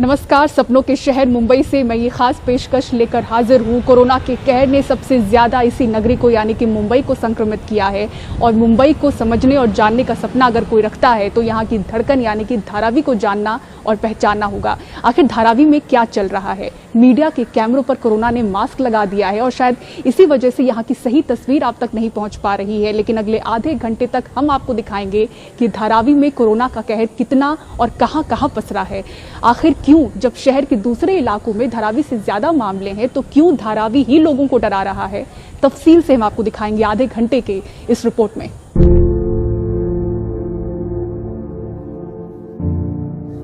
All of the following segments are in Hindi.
नमस्कार, सपनों के शहर मुंबई से मैं ये खास पेशकश लेकर हाजिर हूँ। कोरोना के कहर ने सबसे ज्यादा इसी नगरी को यानी कि मुंबई को संक्रमित किया है और मुंबई को समझने और जानने का सपना अगर कोई रखता है तो यहाँ की धड़कन यानी कि धारावी को जानना और पहचानना होगा। आखिर धारावी में क्या चल रहा है? मीडिया के कैमरों पर कोरोना ने मास्क लगा दिया है और शायद इसी वजह से यहाँ की सही तस्वीर आप तक नहीं पहुंच पा रही है, लेकिन अगले आधे घंटे तक हम आपको दिखाएंगे कि धारावी में कोरोना का कहर कितना और कहां पसरा है। आखिर क्यों, जब शहर के दूसरे इलाकों में धारावी से ज्यादा मामले हैं तो क्यों धारावी ही लोगों को डरा रहा है? तफसील से हम आपको दिखाएंगे आधे घंटे के इस रिपोर्ट में।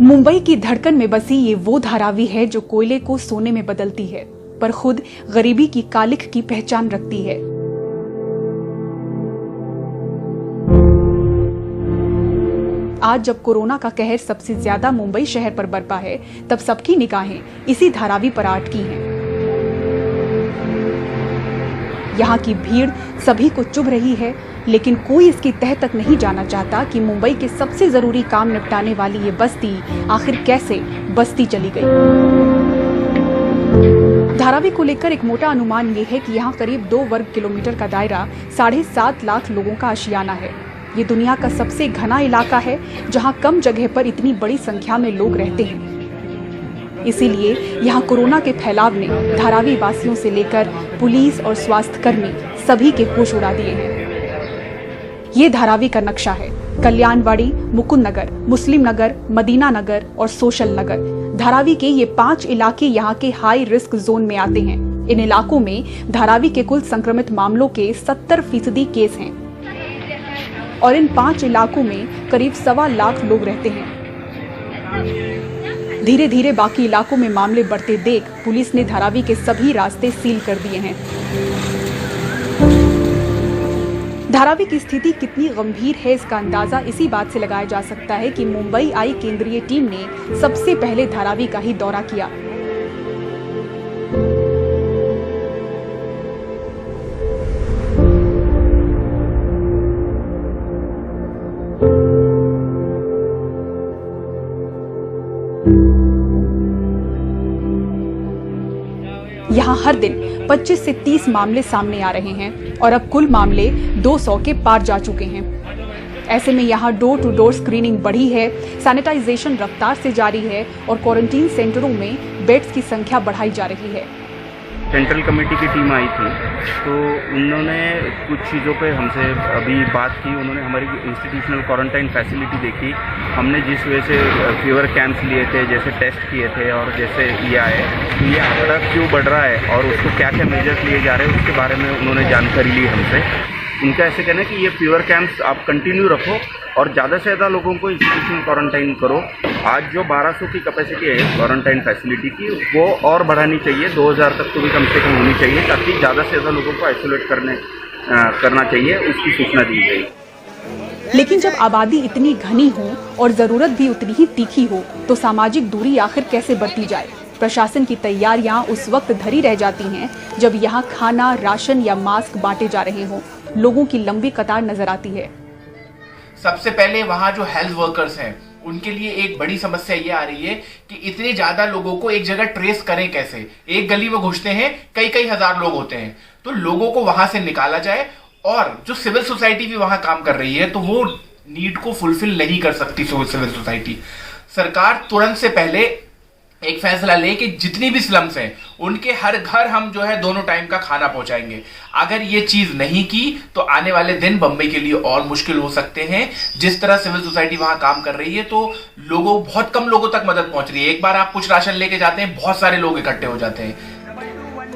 मुंबई की धड़कन में बसी ये वो धारावी है जो कोयले को सोने में बदलती है, पर खुद गरीबी की कालिख की पहचान रखती है। आज जब कोरोना का कहर सबसे ज्यादा मुंबई शहर पर बरपा है, तब सबकी निगाहें इसी धारावी पर अटकी हैं। यहाँ की भीड़ सभी को चुभ रही है, लेकिन कोई इसकी तह तक नहीं जाना चाहता कि मुंबई के सबसे जरूरी काम निपटाने वाली ये बस्ती आखिर कैसे बस्ती चली गई। धारावी को लेकर एक मोटा अनुमान ये है कि यहाँ करीब 2 वर्ग किलोमीटर का दायरा 7.5 लाख लोगों का आशियाना है। ये दुनिया का सबसे घना इलाका है जहाँ कम जगह पर इतनी बड़ी संख्या में लोग रहते हैं। इसीलिए यहाँ कोरोना के फैलाव ने धारावी वासियों से लेकर पुलिस और स्वास्थ्य कर्मी सभी के होश उड़ा दिए हैं। ये धारावी का नक्शा है। कल्याणवाड़ी, मुकुंद नगर, मुस्लिम नगर, मदीना नगर और सोशल नगर, धारावी के ये 5 इलाके यहाँ के हाई रिस्क जोन में आते हैं। इन इलाकों में धारावी के कुल संक्रमित मामलों के 70% केस हैं और इन 5 इलाकों में करीब 1.25 लाख लोग रहते हैं। धीरे धीरे बाकी इलाकों में मामले बढ़ते देख पुलिस ने धारावी के सभी रास्ते सील कर दिए हैं। धारावी की स्थिति कितनी गंभीर है इसका अंदाजा इसी बात से लगाया जा सकता है कि मुंबई आई केंद्रीय टीम ने सबसे पहले धारावी का ही दौरा किया। यहाँ हर दिन 25 से 30 मामले सामने आ रहे हैं और अब कुल मामले 200 के पार जा चुके हैं। ऐसे में यहाँ डोर टू डोर स्क्रीनिंग बढ़ी है, सैनिटाइजेशन रफ्तार से जारी है और क्वारंटीन सेंटरों में बेड्स की संख्या बढ़ाई जा रही है। सेंट्रल कमेटी की टीम आई थी तो उन्होंने कुछ चीज़ों पे हमसे अभी बात की। उन्होंने हमारी इंस्टीट्यूशनल क्वारंटाइन फैसिलिटी देखी। हमने जिस वजह से फीवर कैंप्स लिए थे, जैसे टेस्ट किए थे और जैसे ये आए तो ये आंकड़ा क्यों बढ़ रहा है और उसको क्या क्या मेजर्स लिए जा रहे हैं उसके बारे में उन्होंने जानकारी ली हमसे। उनका ऐसे कहना है कि ये फीवर कैंप्स आप कंटिन्यू रखो और ज़्यादा से ज़्यादा लोगों को इंस्टीट्यूशनल क्वारंटाइन करो। आज जो 1200 की कैपेसिटी है क्वारंटाइन फैसिलिटी की, वो और बढ़ानी चाहिए, 2000 तक तो भी कम से कम होनी चाहिए, ताकि ज़्यादा से ज़्यादा लोगों को आइसोलेट करना चाहिए, उसकी सूचना दी गई। लेकिन जब आबादी इतनी घनी हो और जरूरत भी उतनी ही तीखी हो तो सामाजिक दूरी आखिर कैसे बरती जाए? प्रशासन की तैयारियां उस वक्त धरी रह जाती हैं जब यहाँ खाना, राशन या मास्क बांटे जा रहे हों। लोगों की लंबी कतार नजर आती है। सबसे पहले वहाँ जो हेल्थ वर्कर्स हैं उनके लिए एक बड़ी समस्या ये आ रही है कि इतने ज्यादा लोगों को एक जगह ट्रेस करें कैसे। एक गली में घुसते हैं, कई हजार लोग होते हैं, तो लोगों को वहां से निकाला जाए। और जो सिविल सोसाइटी भी वहां काम कर रही है तो वो नीड को फुलफिल नहीं कर सकती। सिविल सोसाइटी, सरकार तुरंत से पहले एक फैसला ले कि जितनी भी स्लम्स हैं उनके हर घर हम जो है दोनों टाइम का खाना पहुंचाएंगे। अगर ये चीज नहीं की तो आने वाले दिन बंबई के लिए और मुश्किल हो सकते हैं। जिस तरह सिविल सोसाइटी वहां काम कर रही है तो बहुत कम लोगों तक मदद पहुंच रही है। एक बार आप कुछ राशन लेके जाते हैं, बहुत सारे लोग इकट्ठे हो जाते हैं।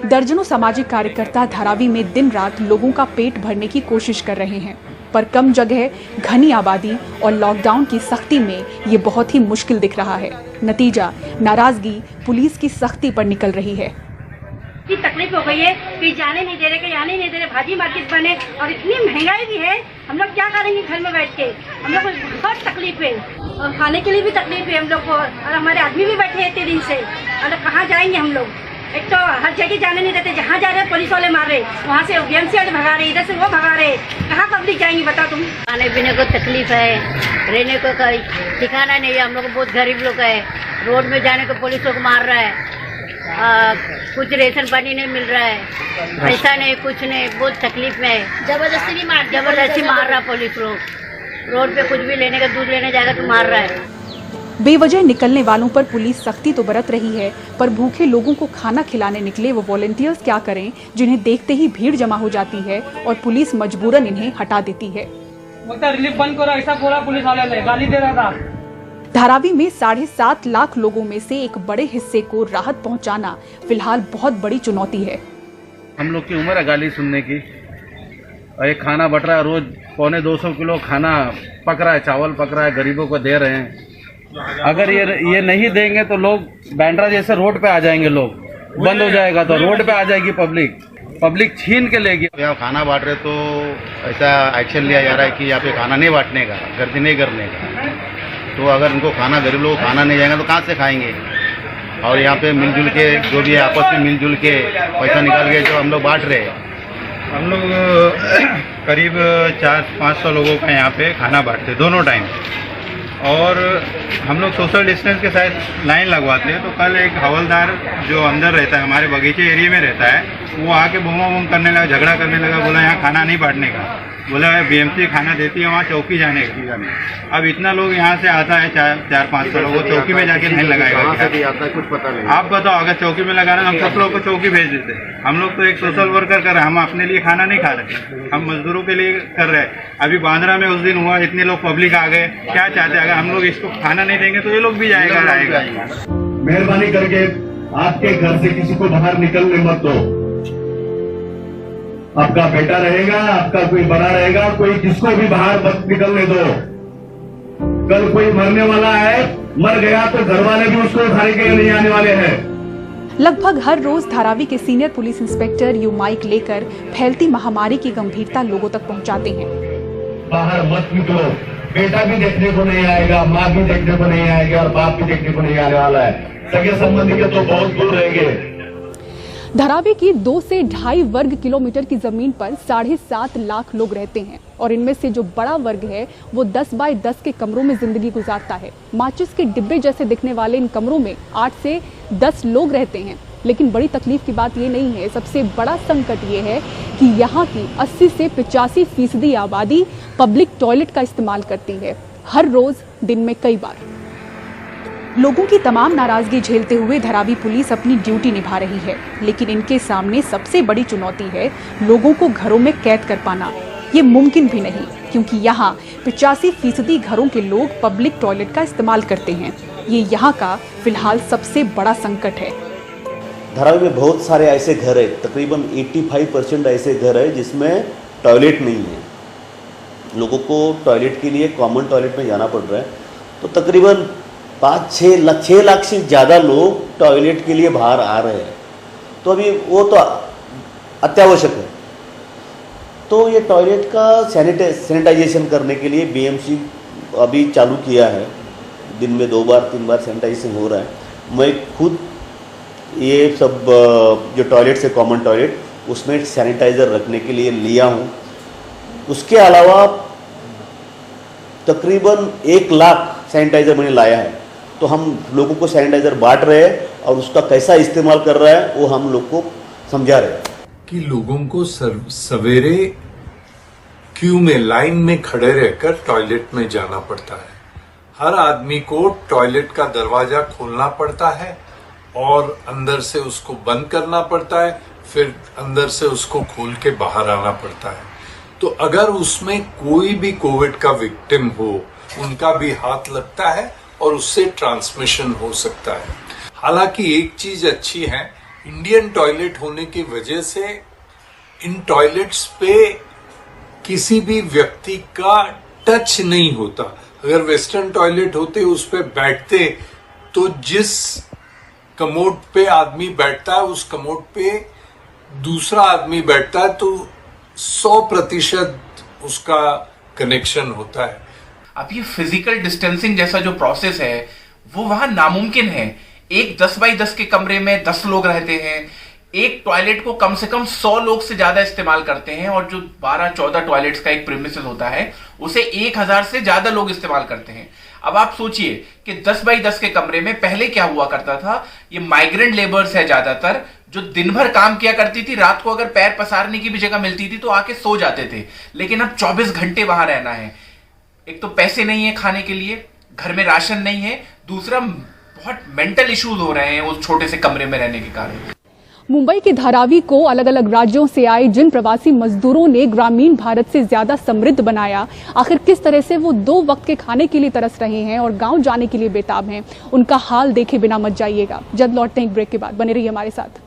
दर्जनों सामाजिक कार्यकर्ता धारावी में दिन रात लोगों का पेट भरने की कोशिश कर रहे हैं, पर कम जगह, घनी आबादी और लॉकडाउन की सख्ती में ये बहुत ही मुश्किल दिख रहा है। नतीजा, नाराजगी पुलिस की सख्ती पर निकल रही है। इतनी तकलीफ हो गई है कि जाने नहीं दे रहे, कहीं आने नहीं दे रहे, भाजी मार्केट बने और इतनी महंगाई भी है। हम लोग क्या करेंगे घर में बैठ के? हम लोग को बहुत तकलीफ है और खाने के लिए भी तकलीफ है हम लोग को, और हमारे आदमी भी बैठे हैं इतने दिन से, और कहाँ जाएंगे हम लोग? एक तो हर जगह जाने नहीं देते, जहाँ जा रहे पुलिस वाले मार रहे, वहाँ से बीएमसी वाले भगा रहे, इधर से वो भगा रहे। कहाँ पब्लिक जाएंगी बता तुम। खाने पीने को तकलीफ है, रहने को कोई ठिकाना नहीं है। हम लोग बहुत गरीब लोग है, रोड में जाने को पुलिस लोग मार रहा है। कुछ रेशन पानी नहीं मिल रहा है, पैसा नहीं, कुछ नहीं, बहुत तकलीफ में है। जबरदस्ती मार रहा पुलिस लोग। रोड पे कुछ भी लेने का, दूध लेने जाएगा तो मार रहा है। बेवजह निकलने वालों पर पुलिस सख्ती तो बरत रही है, पर भूखे लोगों को खाना खिलाने निकले वो वॉलंटियर्स क्या करें, जिन्हें देखते ही भीड़ जमा हो जाती है और पुलिस मजबूरन इन्हें हटा देती है। रिलीफ बंद करो ऐसा बोला पुलिस वाले ने, गाली दे रहा था। धारावी में 7.5 लाख लोगों में से एक बड़े हिस्से को राहत पहुंचाना फिलहाल बहुत बड़ी चुनौती है। हम लोग की उम्र है गाली सुनने की, और ये खाना बट रहा है, रोज 250 किलो खाना पक रहा है, चावल पक रहा है, गरीबों को दे रहे हैं। अगर ये नहीं देंगे तो लोग बैंड्रा जैसे रोड पे आ जाएंगे, लोग बंद हो जाएगा तो रोड पे आ जाएगी पब्लिक छीन के लेगी। यहाँ खाना बांट रहे तो ऐसा एक्शन लिया जा रहा है कि यहाँ पे खाना नहीं बांटने का, गर्दी नहीं करने का। तो अगर उनको खाना, गरीब लोगों को खाना नहीं जाएगा तो कहाँ से खाएंगे। और यहाँ पे मिलजुल के जो भी है आपस में मिलजुल के पैसा निकाल के जो हम लोग बांट रहे हैं। हम लोग करीब 400-500 लोगों का यहाँ पे खाना बांटते दोनों टाइम, और हम लोग सोशल डिस्टेंस के साथ लाइन लगवाते हैं। तो कल एक हवलदार जो अंदर रहता है, हमारे बगीचे एरिया में रहता है, वो आके बूम करने लगा, झगड़ा करने लगा, बोला यहाँ खाना नहीं बांटने का, बोला बीएमसी खाना देती है वहाँ चौकी जाने का। अब इतना लोग यहाँ से आता है, 400-500 लोग, चौकी में जाके नहीं लगाएगा। कुछ पता नहीं। आप बताओ, अगर चौकी में लगाना हम सब लोग को चौकी भेज देते। हम लोग तो एक सोशल वर्कर कर रहे हैं, हम अपने लिए खाना नहीं खा रहे, हम मजदूरों के लिए कर रहे हैं। अभी बांद्रा में उस दिन हुआ, इतने लोग पब्लिक आ गए, क्या चाहते हैं, अगर हम लोग इसको खाना नहीं देंगे तो ये लोग भी जाएगा। मेहरबानी करके आपके घर से किसी को बाहर निकलने मत दो। आपका बेटा रहेगा, आपका कोई बड़ा रहेगा, कोई किसको भी बाहर मत निकलने दो। कल कोई मरने वाला है, मर गया तो घर वाले भी उसको उठाने के लिए नहीं आने वाले हैं। लगभग हर रोज धारावी के सीनियर पुलिस इंस्पेक्टर यू माइक लेकर फैलती महामारी की गंभीरता लोगों तक पहुंचाते हैं। बाहर मत निकलो, बेटा भी देखने को नहीं आएगा, माँ भी देखने को नहीं आएगी और बाप भी देखने को नहीं आने वाला है। सगे संबंधी के तो बहुत दूर रहेंगे। धारावी की 2 से 2.5 वर्ग किलोमीटर की जमीन पर 7.5 लाख लोग रहते हैं और इनमें से जो बड़ा वर्ग है वो 10 बाय 10 के कमरों में जिंदगी गुजारता है। माचिस के डिब्बे जैसे दिखने वाले इन कमरों में 8 से 10 लोग रहते हैं। लेकिन बड़ी तकलीफ की बात ये नहीं है, सबसे बड़ा संकट ये है कि यहाँ की 80 से 85% आबादी पब्लिक टॉयलेट का इस्तेमाल करती है, हर रोज दिन में कई बार। लोगों की तमाम नाराजगी झेलते हुए धारावी पुलिस अपनी ड्यूटी निभा रही है, लेकिन इनके सामने सबसे बड़ी चुनौती है लोगों को घरों में कैद कर पाना। ये मुमकिन भी नहीं, क्योंकि यहाँ 85% घरों के लोग पब्लिक टॉयलेट का इस्तेमाल करते हैं। ये यहाँ का फिलहाल सबसे बड़ा संकट है। धारावी में बहुत सारे ऐसे घर है, तकरीबन 85% ऐसे घर है जिसमें टॉयलेट नहीं है। लोगों को टॉयलेट के लिए कॉमन टॉयलेट में जाना पड़ रहा है। तो तकरीबन 6 लाख से ज़्यादा लोग टॉयलेट के लिए बाहर आ रहे हैं। तो अभी वो तो अत्यावश्यक है। तो ये टॉयलेट का सैनिटाइजेशन करने के लिए बीएमसी अभी चालू किया है। दिन में 2 बार 3 बार सैनिटाइजेशन हो रहा है। मैं खुद ये सब जो टॉयलेट्स है कॉमन टॉयलेट, उसमें सैनिटाइज़र रखने के लिए लिया हूँ। उसके अलावा तकरीबन 1 लाख सैनिटाइज़र मैंने लाया है। तो हम लोगों को सैनिटाइज़र बांट रहे हैं और उसका कैसा इस्तेमाल कर रहा है वो हम लोग को समझा रहे हैं कि लोगों को सवेरे क्यू में, लाइन में खड़े रहकर टॉयलेट में जाना पड़ता है। हर आदमी को टॉयलेट का दरवाजा खोलना पड़ता है और अंदर से उसको बंद करना पड़ता है, फिर अंदर से उसको खोल के बाहर आना पड़ता है। तो अगर उसमें कोई भी कोविड का विक्टिम हो, उनका भी हाथ लगता है और उससे ट्रांसमिशन हो सकता है। हालांकि एक चीज अच्छी है, इंडियन टॉयलेट होने की वजह से इन टॉयलेट्स पे किसी भी व्यक्ति का टच नहीं होता। अगर वेस्टर्न टॉयलेट होते उस पे बैठते तो जिस कमोड पे आदमी बैठता है उस कमोड पे दूसरा आदमी बैठता है तो 100% उसका कनेक्शन होता है। अब ये फिजिकल डिस्टेंसिंग जैसा जो प्रोसेस है वो वहां नामुमकिन है। एक 10 बाई 10 के कमरे में 10 लोग रहते हैं। एक टॉयलेट को कम से कम 100 लोग से ज्यादा इस्तेमाल करते हैं, और जो 12-14 टॉयलेट्स का एक प्रीमिसेस होता है उसे 1000 से ज्यादा लोग इस्तेमाल करते हैं। अब आप सोचिए कि 10 बाई 10 के कमरे में पहले क्या हुआ करता था, ये माइग्रेंट लेबर्स है ज्यादातर, जो दिन भर काम किया करती थी, रात को अगर पैर पसारने की भी जगह मिलती थी तो आके सो जाते थे। लेकिन अब 24 घंटे वहां रहना है। एक तो पैसे नहीं है खाने के लिए, घर में राशन नहीं है, दूसरा बहुत मेंटल इश्यूज हो रहे हैं उस छोटे से कमरे में रहने के कारण। मुंबई के धारावी को अलग अलग राज्यों से आए जिन प्रवासी मजदूरों ने ग्रामीण भारत से ज्यादा समृद्ध बनाया, आखिर किस तरह से वो 2 वक्त के खाने के लिए तरस रहे हैं और गांव जाने के लिए बेताब हैं, उनका हाल देखे बिना मत जाइएगा। जल्द लौटते हैं एक ब्रेक के बाद, बने रहिए हमारे साथ।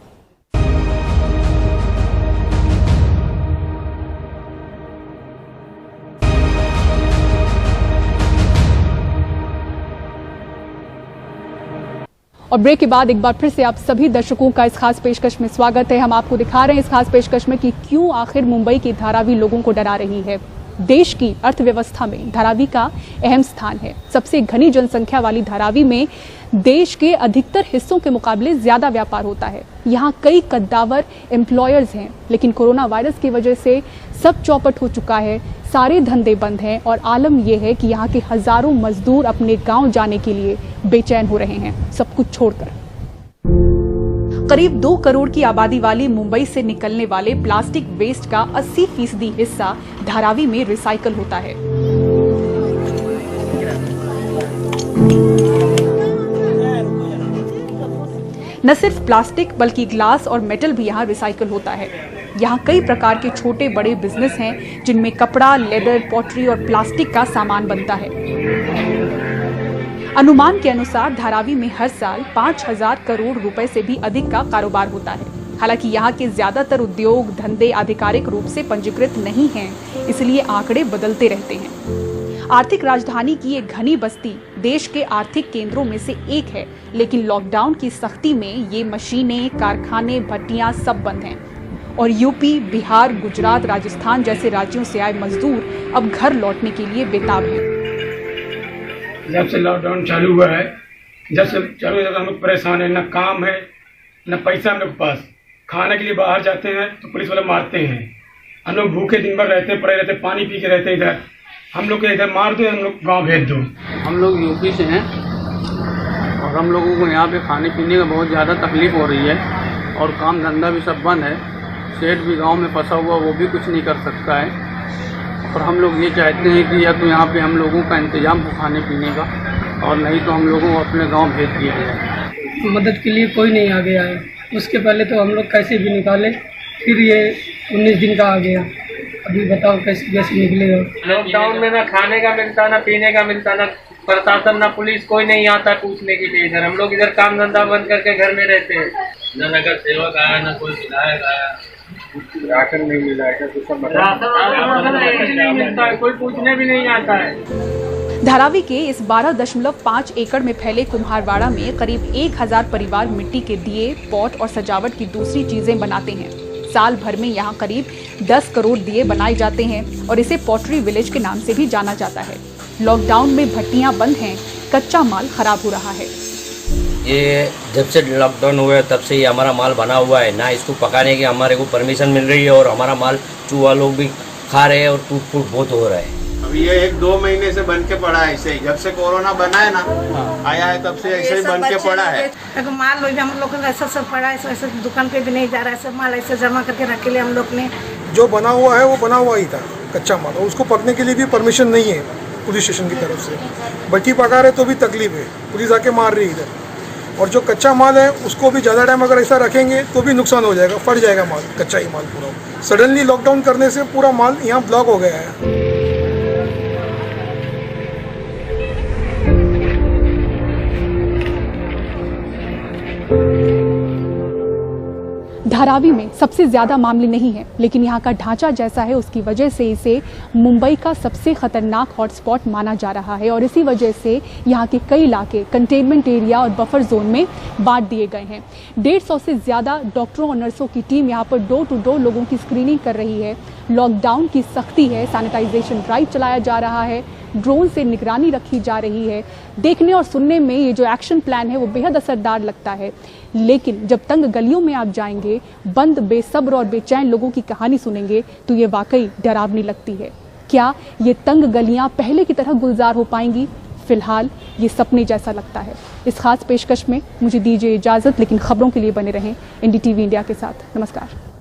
और ब्रेक के बाद एक बार फिर से आप सभी दर्शकों का इस खास पेशकश में स्वागत है। हम आपको दिखा रहे हैं इस खास पेशकश में कि क्यों आखिर मुंबई की धारावी लोगों को डरा रही है। देश की अर्थव्यवस्था में धारावी का अहम स्थान है। सबसे घनी जनसंख्या वाली धारावी में देश के अधिकतर हिस्सों के मुकाबले ज्यादा व्यापार होता है। यहाँ कई कद्दावर एम्प्लॉयर्स हैं, लेकिन कोरोना वायरस की वजह से सब चौपट हो चुका है, सारे धंधे बंद हैं और आलम यह है कि यहाँ के हजारों मजदूर अपने गांव जाने के लिए बेचैन हो रहे हैं, सब कुछ छोड़कर। करीब 2 करोड़ की आबादी वाली मुंबई से निकलने वाले प्लास्टिक वेस्ट का 80% हिस्सा धारावी में रिसाइकल होता है। न सिर्फ प्लास्टिक बल्कि ग्लास और मेटल भी यहाँ रिसाइकल होता है। यहाँ कई प्रकार के छोटे बड़े बिजनेस हैं जिनमें कपड़ा, लेदर, पॉटरी और प्लास्टिक का सामान बनता है। अनुमान के अनुसार धारावी में हर साल 5000 करोड़ रुपए से भी अधिक का कारोबार होता है। हालांकि यहाँ के ज्यादातर उद्योग धंधे आधिकारिक रूप से पंजीकृत नहीं हैं, इसलिए आंकड़े बदलते रहते हैं। आर्थिक राजधानी की एक घनी बस्ती देश के आर्थिक केंद्रों में से एक है, लेकिन लॉकडाउन की सख्ती में ये मशीनें, कारखाने, भट्टियां सब बंद हैं और यूपी, बिहार, गुजरात, राजस्थान जैसे राज्यों से आए मजदूर अब घर लौटने के लिए बेताब हैं। जब से लॉकडाउन चालू हुआ है, जब से चालू हुआ हम लोग परेशान है, न काम है न पैसा हम लोग के पास। खाने के लिए बाहर जाते हैं तो पुलिस वाले मारते हैं। हम लोग भूखे दिन भर रहते पड़े रहते, पानी पी के रहते इधर। हम लोग के इधर मार दो, हम लोग गाँव भेज दो। हम लोग यूपी से हैं और हम लोगों को यहाँ पे खाने पीने का बहुत ज़्यादा तकलीफ हो रही है और काम धंधा भी सब बंद है। सेठ भी गांव में फंसा हुआ, वो भी कुछ नहीं कर सकता है। और हम लोग ये चाहते हैं कि या तो यहाँ पे हम लोगों का इंतजाम हो खाने पीने का, और नहीं तो हम लोगों को अपने गांव भेज दिया जाए। मदद के लिए कोई नहीं आ गया है। उसके पहले तो हम लोग कैसे भी निकाले, फिर ये 19 दिन का आ गया। अभी बताओ कैसे कैसे निकलेगा। लॉकडाउन में ना खाने का मिलता, ना पीने का मिलता, ना प्रशासन ना पुलिस कोई नहीं आता है पूछने के लिए। इधर हम लोग इधर काम धंधा बंद करके घर में रहते हैं। न नगर सेवक आया, न कोई विधायक आया, राशन नहीं मिला है, राशन नहीं मिलता है, कोई पूछने भी नहीं आता है। धारावी के इस 12.5 एकड़ में फैले कुम्हारवाड़ा में करीब 1000 परिवार मिट्टी के दिए, पॉट और सजावट की दूसरी चीजें बनाते हैं। साल भर में यहाँ करीब 10 करोड़ दिए बनाए जाते हैं और इसे पॉटरी विलेज के नाम से भी जाना जाता है। लॉकडाउन में भट्टियां बंद हैं, कच्चा माल खराब हो रहा है। ये जब से लॉकडाउन हुआ है तब से ये हमारा माल बना हुआ है, ना इसको पकाने की हमारे को परमिशन मिल रही है और हमारा माल चूहा लोग भी खा रहे हैं और टूट फूट बहुत हो रहा है। अभी ये 1-2 महीने से बन के पड़ा है ऐसे ही। जब से कोरोना बना है ना आया है तब से ऐसे ही बन के पड़ा है। माल भी हम लोग ऐसा सब पड़ा है, ऐसे दुकान पे भी नहीं जा रहा है। सब माल ऐसे जमा करके रखे लिए हम लोग ने। जो बना हुआ है वो बना हुआ ही था कच्चा माल, और उसको पकने के लिए भी परमिशन नहीं है पुलिस स्टेशन की तरफ से। भट्टी पका रहे तो भी तकलीफ है, पुलिस आके मार रही है इधर। और जो कच्चा माल है उसको भी ज़्यादा टाइम अगर ऐसा रखेंगे तो भी नुकसान हो जाएगा, फट जाएगा माल, कच्चा ही माल पूरा। सडनली लॉकडाउन करने से पूरा माल यहाँ ब्लॉक हो गया है। धारावी में सबसे ज्यादा मामले नहीं है, लेकिन यहाँ का ढांचा जैसा है उसकी वजह से इसे मुंबई का सबसे खतरनाक हॉटस्पॉट माना जा रहा है और इसी वजह से यहाँ के कई इलाके कंटेनमेंट एरिया और बफर जोन में बांट दिए गए हैं। 150 से ज्यादा डॉक्टरों और नर्सों की टीम यहाँ पर डोर टू डोर लोगों की स्क्रीनिंग कर रही है। लॉकडाउन की सख्ती है, सैनिटाइजेशन ड्राइव चलाया जा रहा है, ड्रोन से निगरानी रखी जा रही है। देखने और सुनने में ये जो एक्शन प्लान है वो बेहद असरदार लगता है, लेकिन जब तंग गलियों में आप जाएंगे, बंद, बेसब्र और बेचैन लोगों की कहानी सुनेंगे तो ये वाकई डरावनी लगती है। क्या ये तंग गलियां पहले की तरह गुलजार हो पाएंगी? फिलहाल ये सपने जैसा लगता है। इस खास पेशकश में मुझे दीजिए इजाजत, लेकिन खबरों के लिए बने रहें NDTV इंडिया के साथ। नमस्कार।